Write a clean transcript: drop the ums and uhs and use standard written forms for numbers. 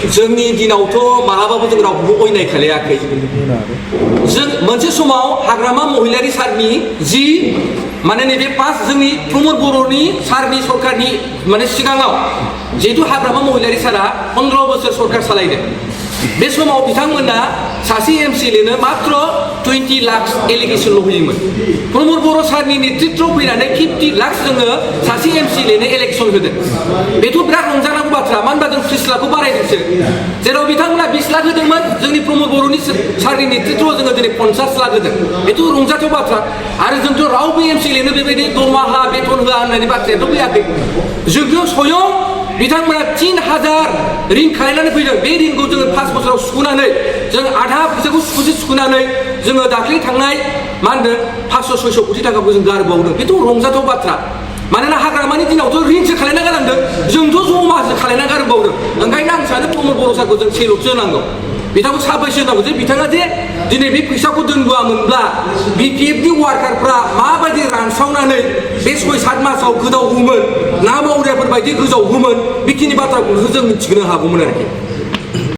जोंनि दिनावथ' मालाबाबो जों रावखौबो अयनाय खालायाखै जों मोनसे समाव हाग्रामा महिलारी सारनि जि माने नैबे पास जोंनि प्रमद बर'नि सारनि सरकारनि माने सिगाङाव जिहेतु हाग्रामा महिलारी सारा 15 बोसोर सरकार सालायदों बे समाव बिथांमोना सासे एमसिएलएनो मात्र 20 लाख एलिगेसन होयोमोन प्रमद बर' सारनि नेतृत्वआव फैनानै 50 लाख जोङो सासे एमसिएलएनो इलेक्सन होदों बेथ' बिराद रंजानांगौ बाथ्रा मानो होनबा जों 30 लाखखौ बारायदोंसो जेराव बिथांमोना 20 लाख होदोंमोन जोंनि प्रमद बर'नि सारनि नेतृत्वआव जोङो दिनै 50 लाख होदों बेथ' रंजाथाव बाथ्रा आरो जोंथ' रावबो एमसिएलएनो बेबायदि दरमाहा बेथन होआ होननानै बाथ्रायाथ' फैयाखै जोंथ' स्वयं बिथांमोना 3000 रिं खालायनानै फैदों बे रिंखौ जोङो 5 बोसोराव सुख'नानै जों आधा फैसाखौ सुख'नानै जोङो दाख्लै थांनाय मा होनदों 500-600 कोटी थाखाखौ जों गारबावदों बेथ' रंजाथाव बाथ्रा मानोना हाग्रामानि दिनावथ' रिंसो खालायना गालांदों जोंथ' जमासो खालायना गारबावदों ओंखायनो आं सानो प्रमद बर' सारखौ जों सेलुटसो होनांगौ बिथांखौ साबायसो होनांगौ जे बिथाङा जे दिनै बे फैसाखौ दोनबोआमोनब्ला बिपिएफनि वार्कारफ्रा माबायदि रानसावनानै बे 6-7 मासाव गोजावगौमोन ना मावग्राफोर बायदि गोजावगौमोन बेखिनि बाथ्राखौ जों मिथिनो हागौमोन आरोखि